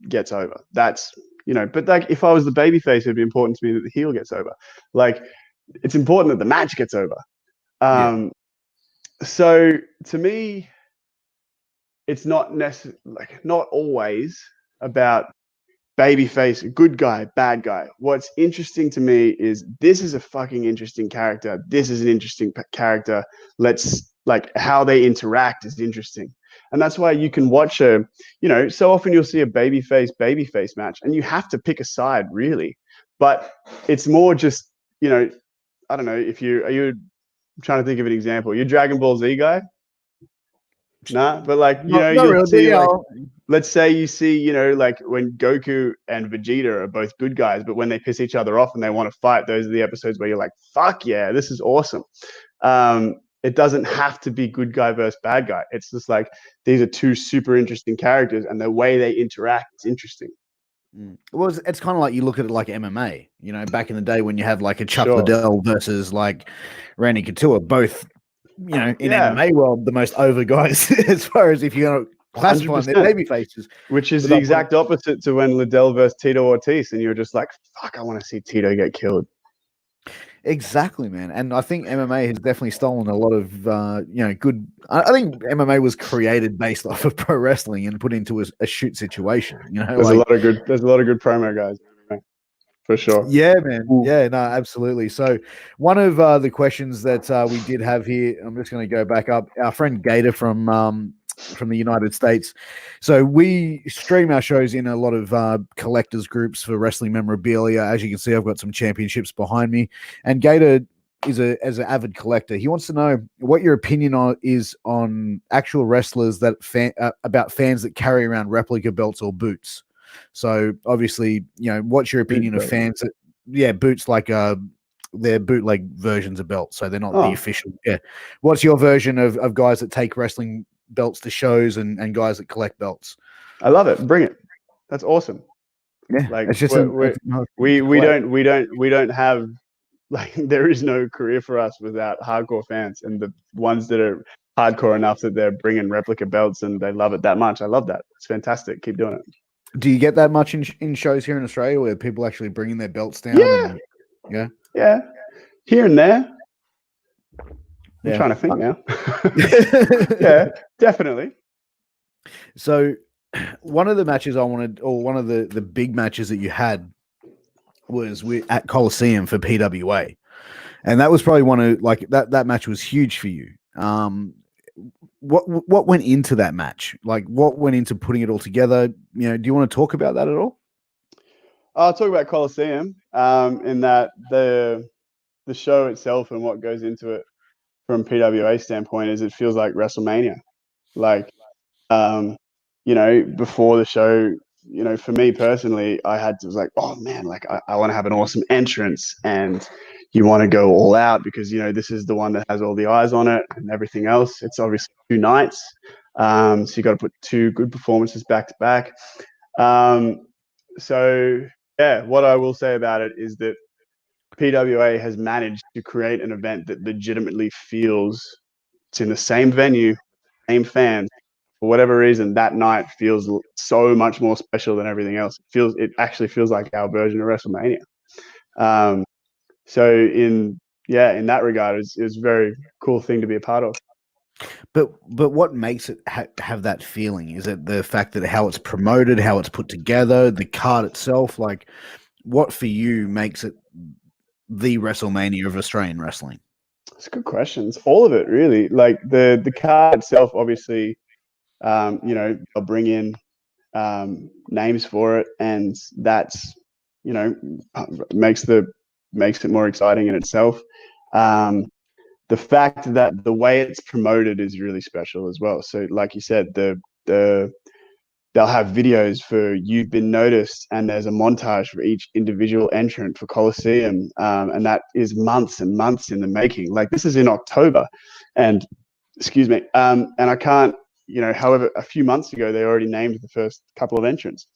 gets over. That's but like if I was the babyface, it'd be important to me that the heel gets over. Like it's important that the match gets over. So to me, it's not necessarily not always about babyface, good guy, bad guy. What's interesting to me is this is a fucking interesting character. This is an interesting character. Let's how they interact is interesting. And that's why you can watch so often you'll see a babyface match and you have to pick a side really. But it's more just, I don't know if are you trying to think of an example. You're Dragon Ball Z guy? Nah, but you'll see let's say you see, when Goku and Vegeta are both good guys, but when they piss each other off and they want to fight, those are the episodes where you're like, fuck yeah, this is awesome. It doesn't have to be good guy versus bad guy. It's just like these are two super interesting characters and the way they interact is interesting. Well, it's kind of like you look at it like MMA, back in the day when you had like a Chuck Liddell versus like Randy Couture, both, in MMA world, the most over guys as far as if you're going to classify them, they're baby faces. Which is the exact opposite to when Liddell versus Tito Ortiz, and you're just like, fuck, I want to see Tito get killed. Exactly, man. And I think MMA has definitely stolen a lot of, good. I think MMA was created based off of pro wrestling and put into a shoot situation. There's a lot of good promo guys, for sure. Yeah, man. Yeah, no, absolutely. So one of the questions that we did have here, I'm just going to go back up. Our friend Gator from the United States. So we stream our shows in a lot of collectors groups for wrestling memorabilia. As you can see, I've got some championships behind me. And Gator is as an avid collector. He wants to know what your opinion is on actual wrestlers that about fans that carry around replica belts or boots. So obviously, what's your opinion of fans that, boots like they're bootleg versions of belts, so they're not the official. Yeah, what's your version of guys that take wrestling belts to shows and guys that collect belts? I love it. Bring it. That's awesome. Yeah, Like it's just we don't have, like, there is no career for us without hardcore fans, and the ones that are hardcore enough that they're bringing replica belts and they love it that much. I love that. It's fantastic. Keep doing it. Do you get that much in shows here in Australia where people actually bringing their belts down? Yeah. Yeah. Here and there. I'm trying to think now. Yeah, definitely. So one of the matches I wanted, or one of the big matches that you had, was at Coliseum for PWA, and that was probably one of, like, that match was huge for you. What went into that match? Like, what went into putting it all together? Do you want to talk about that at all? I'll talk about Coliseum, in that the show itself and what goes into it from PWA standpoint is it feels like WrestleMania. Like, before the show, for me personally, was like, oh man, like I want to have an awesome entrance, and you want to go all out because, this is the one that has all the eyes on it and everything else. It's obviously 2 nights. So you got to put 2 good performances back to back. So yeah, what I will say about it is that PWA has managed to create an event that legitimately feels it's in the same venue, same fans. For whatever reason, that night feels so much more special than everything else. It actually feels like our version of WrestleMania. So in that regard, it's a very cool thing to be a part of. But what makes it have that feeling? Is it the fact that how it's promoted, how it's put together, the card itself? Like, what for you makes it the WrestleMania of Australian wrestling? It's a good question. It's all of it, really. Like the card itself, obviously, they'll bring in names for it, and that's makes it more exciting in itself. The fact that the way it's promoted is really special as well. So, like you said, they'll have videos for You've Been Noticed, and there's a montage for each individual entrant for Coliseum, and that is months and months in the making. Like, this is in October, and excuse me, and I can't, however, a few months ago they already named the first couple of entrants.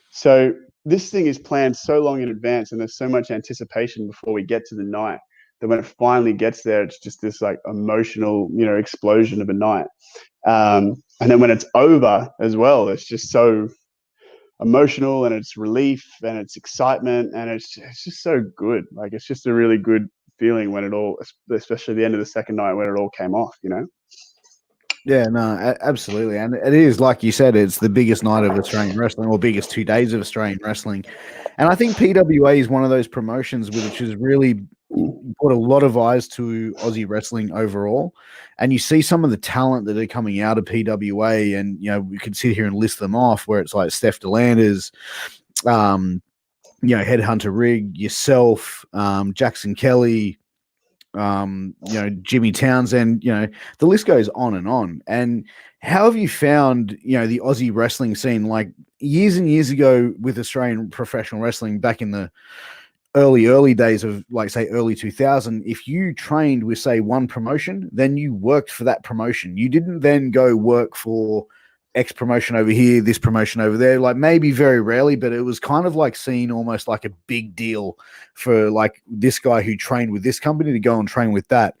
So this thing is planned so long in advance, and there's so much anticipation before we get to the night, that when it finally gets there, it's just this like emotional, explosion of a night. And then when it's over as well, it's just so emotional, and it's relief, and it's excitement, and it's just so good. Like, it's just a really good feeling when it all, especially the end of the second night when it all came off, Yeah, no, absolutely. And it is, like you said, it's the biggest night of Australian wrestling, or biggest 2 days of Australian wrestling. And I think PWA is one of those promotions which has really brought a lot of eyes to Aussie wrestling overall. And you see some of the talent that are coming out of PWA, and, we could sit here and list them off, where it's like Steph DeLanders, Headhunter Rig, yourself, Jackson Kelly, Jimmy Townsend, the list goes on and on. And how have you found, the Aussie wrestling scene, like years and years ago with Australian professional wrestling back in the early days of, like, say, early 2000, if you trained with, say, one promotion, then you worked for that promotion. You didn't then go work for X promotion over here, this promotion over there, like maybe very rarely, but it was kind of like seen almost like a big deal for, like, this guy who trained with this company to go and train with that.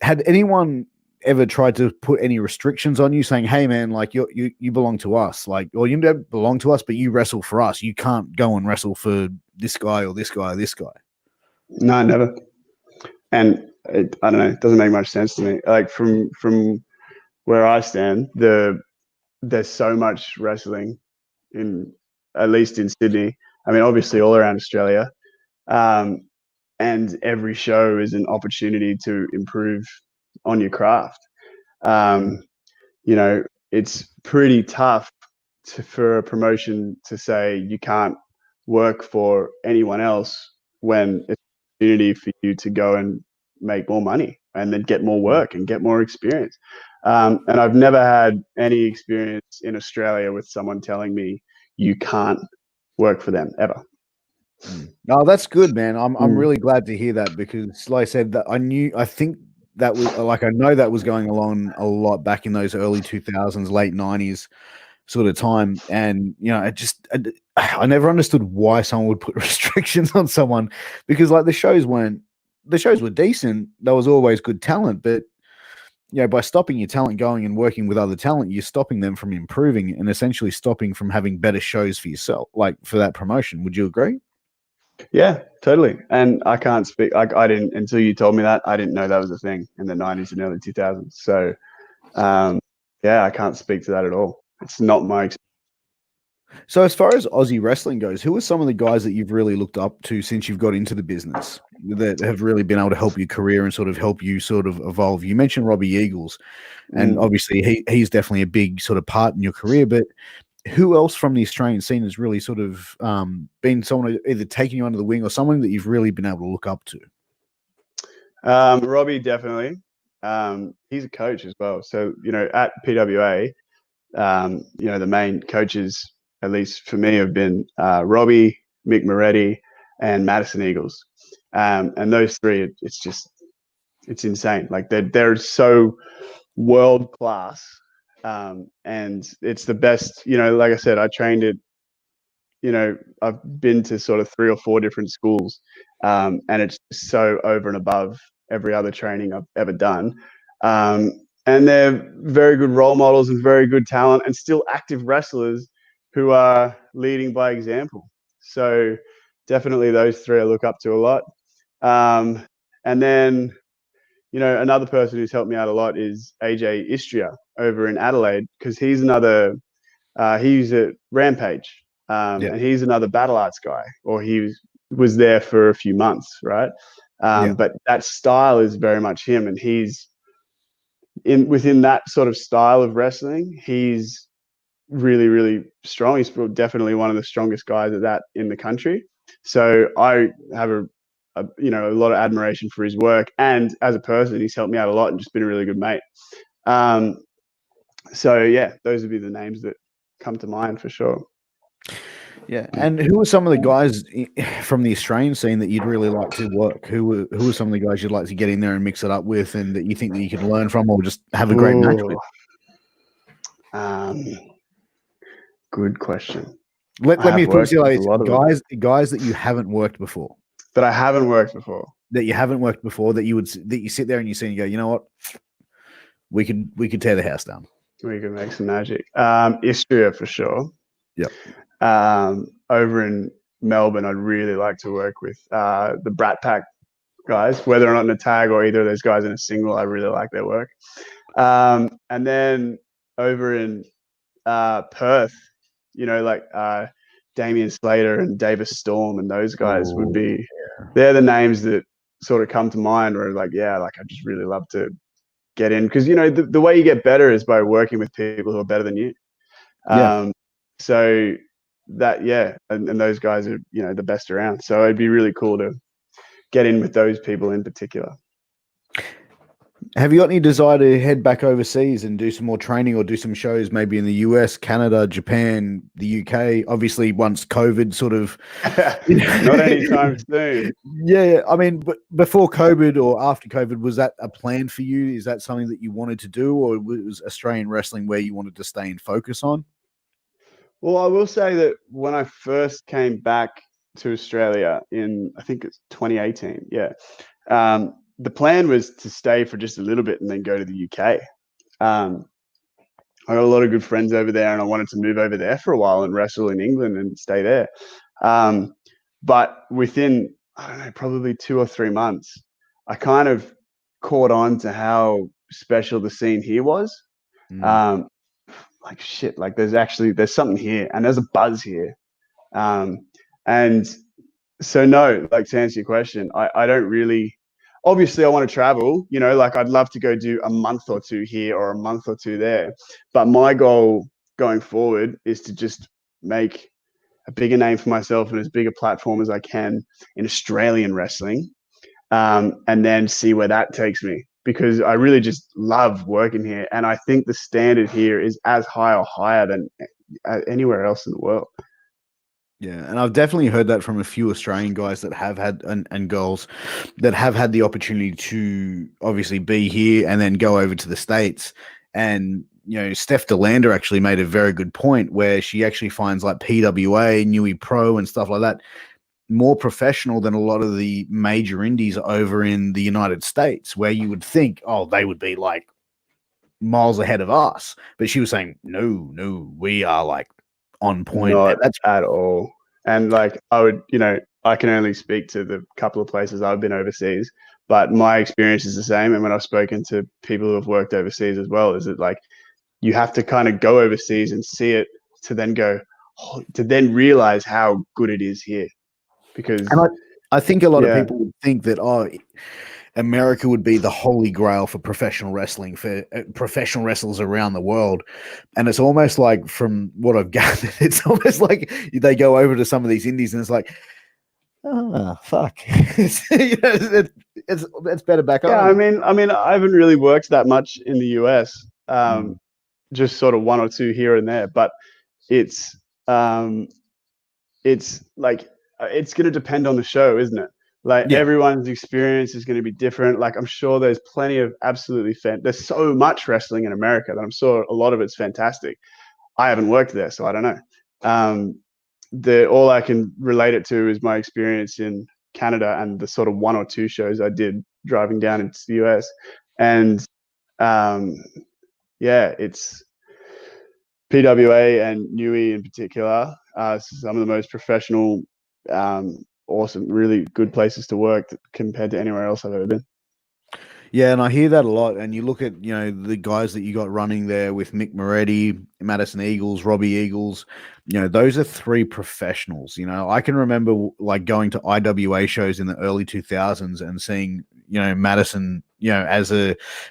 Had anyone ever tried to put any restrictions on you, saying, hey man, like you belong to us, like, or you don't belong to us, but you wrestle for us, you can't go and wrestle for this guy or this guy or this guy? No, never. And I don't know, it doesn't make much sense to me. Like, from where I stand, there's so much wrestling at least in Sydney. I mean, obviously all around Australia. And every show is an opportunity to improve on your craft. It's pretty tough for a promotion to say you can't work for anyone else when it's an opportunity for you to go and make more money and then get more work and get more experience. And I've never had any experience in Australia with someone telling me you can't work for them ever. No, that's good, man. I'm really glad to hear that, because like I said, that I think that was like, I know that was going along a lot back in those early 2000s, late 90s sort of time. And, you know, I never understood why someone would put restrictions on someone, because like the shows were decent. There was always good talent, but you know, by stopping your talent going and working with other talent, you're stopping them from improving and essentially stopping from having better shows for yourself, like for that promotion. Would you agree? Yeah, totally. And I can't speak. I didn't, until you told me that, I didn't know that was a thing in the 90s and early 2000s. So, yeah, I can't speak to that at all. It's not my experience. So, as far as Aussie wrestling goes, who are some of the guys that you've really looked up to since you've got into the business that have really been able to help your career and sort of help you sort of evolve? You mentioned Robbie Eagles, and obviously he's definitely a big sort of part in your career. But who else from the Australian scene has really sort of been someone either taking you under the wing or someone that you've really been able to look up to? Robbie, definitely. He's a coach as well. So, you know, at PWA, you know, the main coaches, at least for me, have been Robbie, Mick Moretti, and Madison Eagles. And those three, it's insane. Like they're so world class. And it's the best, you know, like I said, I trained at, you know, I've been to sort of 3 or 4 different schools. And it's so over and above every other training I've ever done. And they're very good role models and very good talent and still active wrestlers who are leading by example. So definitely those three I look up to a lot. And then, you know, another person who's helped me out a lot is AJ Istria over in Adelaide, because he's he's at Rampage, and he's another battle arts guy, or he was there for a few months, right? But that style is very much him, and he's within that sort of style of wrestling. He's really, really strong. He's definitely one of the strongest guys at that in the country. So I have a lot of admiration for his work, and as a person, he's helped me out a lot and just been a really good mate. So yeah, those would be the names that come to mind for sure. Yeah, and who are some of the guys from the Australian scene that you'd really like to work? Who are some of the guys you'd like to get in there and mix it up with, and that you think that you could learn from or just have a great match with? Good question. Let me put it like this: guys that you haven't worked before. That I haven't worked before. That you haven't worked before. That you sit there and you see and you go, you know what? We could tear the house down. We could make some magic. Istria for sure. Yep. Over in Melbourne, I'd really like to work with the Brat Pack guys, whether or not in a tag or either of those guys in a single. I really like their work. And then over in Perth, you know, like Damian Slater and Davis Storm and those guys would be, they're the names that sort of come to mind where like, yeah, like I just really love to get in, because, you know, the way you get better is by working with people who are better than you. So that, yeah, and those guys are, you know, the best around. So it'd be really cool to get in with those people in particular. Have you got any desire to head back overseas and do some more training or do some shows maybe in the US, Canada, Japan, the UK? Obviously, once COVID sort of... Not anytime soon. Yeah, I mean, but before COVID or after COVID, was that a plan for you? Is that something that you wanted to do, or was Australian wrestling where you wanted to stay and focus on? Well, I will say that when I first came back to Australia in, I think it's 2018, the plan was to stay for just a little bit and then go to the UK. I got a lot of good friends over there, and I wanted to move over there for a while and wrestle in England and stay there. But within, I don't know, probably 2 or 3 months, I kind of caught on to how special the scene here was. Like shit, like there's something here, and there's a buzz here. And so no, like to answer your question, I don't really, obviously I want to travel, you know, like I'd love to go do a month or 2 here or a month or 2 there. But my goal going forward is to just make a bigger name for myself and as big a platform as I can in Australian wrestling. and then see where that takes me, because I really just love working here, and I think the standard here is as high or higher than anywhere else in the world. Yeah, and I've definitely heard that from a few Australian guys that have had and girls that have had the opportunity to obviously be here and then go over to the States. And Steph DeLander actually made a very good point where she actually finds like PWA, Newey Pro, and stuff like that more professional than a lot of the major indies over in the United States, where you would think, oh, they would be like miles ahead of us. But she was saying, no, we are like on point. Not And that's at all. And like I can only speak to the couple of places I've been overseas, but my experience is the same. And when I've spoken to people who have worked overseas as well, is that like you have to kind of go overseas and see it to then go to then realize how good it is here. Because I think a lot of people would think that America would be the holy grail for professional wrestling, for professional wrestlers around the world. And it's almost like, from what I've gathered, it's almost like they go over to some of these indies and it's like, oh, fuck. it's better back home. Yeah, I mean, I haven't really worked that much in the US, just sort of one or two here and there. But it's like it's going to depend on the show, isn't it? Like everyone's experience is going to be different. Like I'm sure there's plenty of absolutely there's so much wrestling in America that I'm sure a lot of it's fantastic. I haven't worked there, so I don't know. All I can relate it to is my experience in Canada and the sort of one or two shows I did driving down into the US. And it's PWA and Newey in particular, some of the most professional, awesome, really good places to work compared to anywhere else I've ever been. Yeah, and I hear that a lot. And you look at, the guys that you got running there with Mick Moretti, Madison Eagles, Robbie Eagles, those are three professionals. I can remember like going to IWA shows in the early 2000s and seeing, Madison,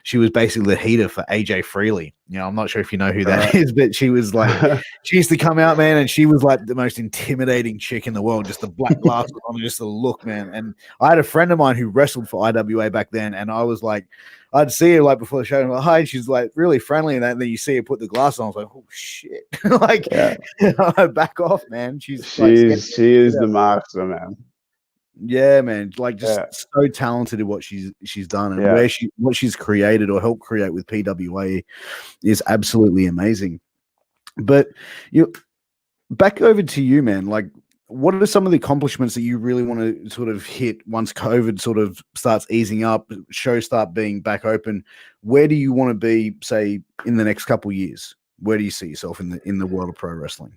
she was basically the heater for AJ Freely. I'm not sure if you know who that is, but she was like, she used to come out, man, and she was like the most intimidating chick in the world, just the black glasses on, just the look, man. And I had a friend of mine who wrestled for IWA back then, and I was like, I'd see her like before the show, and I'm like, hi, and she's like really friendly, and then you see her put the glasses on. I was like, oh shit, like back off, man. She is the master, man. Yeah, man, like just so talented at what she's done, and what she's created or helped create with PWA is absolutely amazing. But back over to you, man. Like, what are some of the accomplishments that you really want to sort of hit once COVID sort of starts easing up, shows start being back open? Where do you want to be, say, in the next couple of years? Where do you see yourself in the world of pro wrestling?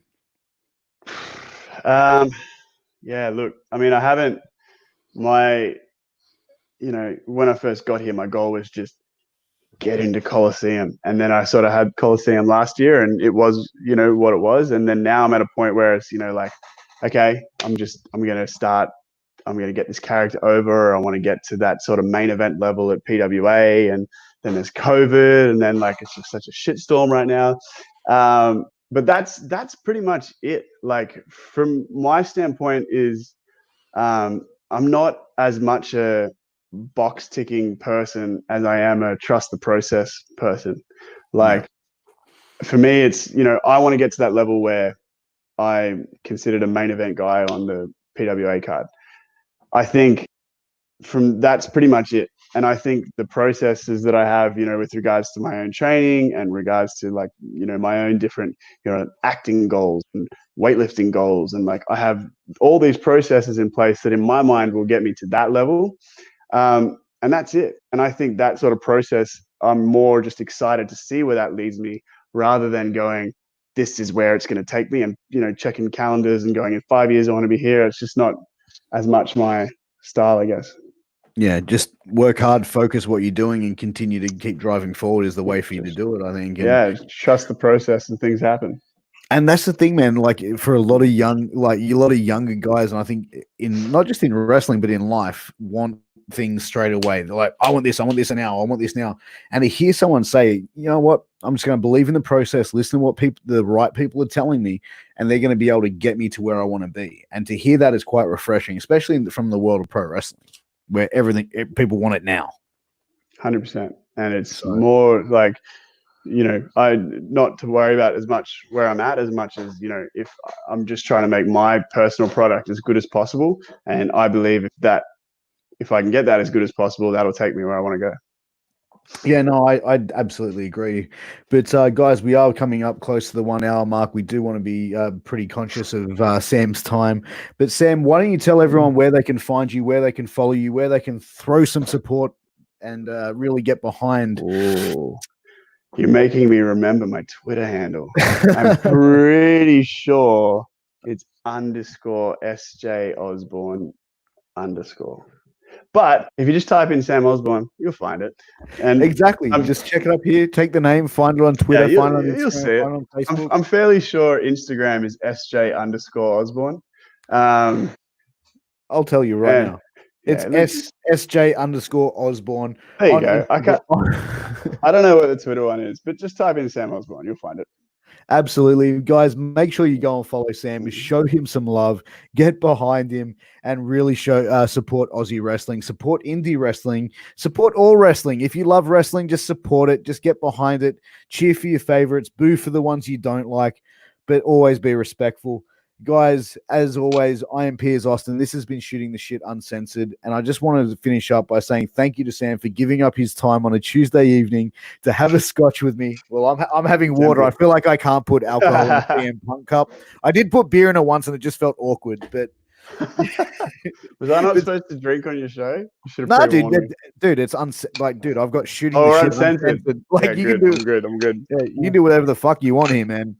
Yeah, look, I mean, I haven't. When I first got here, my goal was just get into Coliseum, and then I sort of had Coliseum last year, and it was what it was. And then now I'm at a point where it's like, okay, I'm gonna get this character over. I want to get to that sort of main event level at PWA, and then there's COVID, and then like it's just such a shitstorm right now. But that's pretty much it. Like from my standpoint is, I'm not as much a box ticking person as I am a trust the process person. Like for me, it's, I want to get to that level where I'm considered a main event guy on the PWA card. I think that's pretty much it. And I think the processes that I have, with regards to my own training and regards to like, my own different, acting goals and weightlifting goals. And like, I have all these processes in place that in my mind will get me to that level. And that's it. And I think that sort of process, I'm more just excited to see where that leads me rather than going, this is where it's going to take me and, checking calendars and going in 5 years, I want to be here. It's just not as much my style, I guess. Yeah, just work hard, focus what you're doing, and continue to keep driving forward is the way for you to do it, I think. And trust the process and things happen. And that's the thing, man. Like for a lot of younger guys, and I think not just in wrestling but in life, want things straight away. They're like, I want this now, I want this now. And to hear someone say, you know what, I'm just going to believe in the process, listen to what the right people are telling me, and they're going to be able to get me to where I want to be. And to hear that is quite refreshing, especially from the world of pro wrestling. where people want it now. 100%. And it's more like, I not to worry about as much where I'm at as much as, if I'm just trying to make my personal product as good as possible. And I believe if I can get that as good as possible, that'll take me where I want to go. Yeah, no, I absolutely agree. But guys, we are coming up close to the 1 hour mark. We do want to be pretty conscious of Sam's time. But Sam, why don't you tell everyone where they can find you, where they can follow you, where they can throw some support and really get behind. Ooh. You're making me remember my Twitter handle. I'm pretty sure it's _SJ Osborne _ But if you just type in Sam Osborne, you'll find it. And exactly. Just check it up here. Take the name, find it on Twitter, find it on Instagram, you'll see it. find it on Facebook. I'm fairly sure Instagram is SJ _Osborne. I'll tell you right now. It's SJ _Osborne. There you go. I don't know what the Twitter one is, but just type in Sam Osborne. You'll find it. Absolutely. Guys, make sure you go and follow Sam. Show him some love. Get behind him and really support Aussie wrestling. Support indie wrestling. Support all wrestling. If you love wrestling, just support it. Just get behind it. Cheer for your favorites. Boo for the ones you don't like. But always be respectful. Guys, as always, I am Piers Austin. This has been Shooting the Shit Uncensored. And I just wanted to finish up by saying thank you to Sam for giving up his time on a Tuesday evening to have a scotch with me. Well, I'm having water. I feel like I can't put alcohol in a CM Punk cup. I did put beer in it once and it just felt awkward. But was I not supposed to drink on your show? No, dude, it's dude, I've got Shooting the Shit Uncensored. Like yeah, you good. I'm good. Yeah, you can do whatever the fuck you want here, man.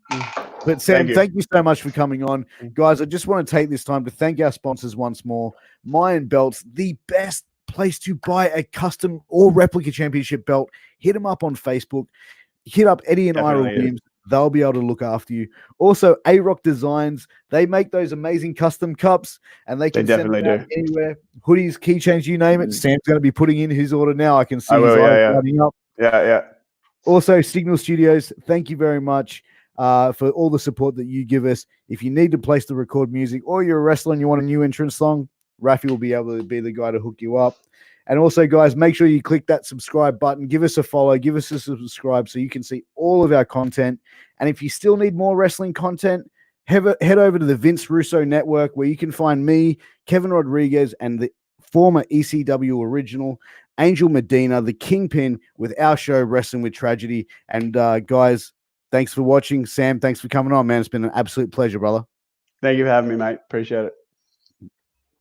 But Sam, thank you so much for coming on. Guys, I just want to take this time to thank our sponsors once more. Mayan Belts, the best place to buy a custom or replica championship belt. Hit them up on Facebook. Hit up Eddie and Ira Williams. They'll be able to look after you. Also, A-Rock Designs. They make those amazing custom cups, and they can send them out anywhere. Hoodies, keychains, you name it. Sam's going to be putting in his order now. I can see his eyes lighting up. Yeah. Also, Signal Studios, thank you very much for all the support that you give us. If you need to place to record music or you're a wrestler and you want a new entrance song, Rafi will be able to be the guy to hook you up. And also, guys, make sure you click that subscribe button. Give us a follow. Give us a subscribe so you can see all of our content. And if you still need more wrestling content, head over to the Vince Russo Network where you can find me, Kevin Rodriguez, and the former ECW original, Angel Medina, the Kingpin, with our show, Wrestling with Tragedy. And guys, thanks for watching. Sam, thanks for coming on, man. It's been an absolute pleasure, brother. Thank you for having me, mate. Appreciate it.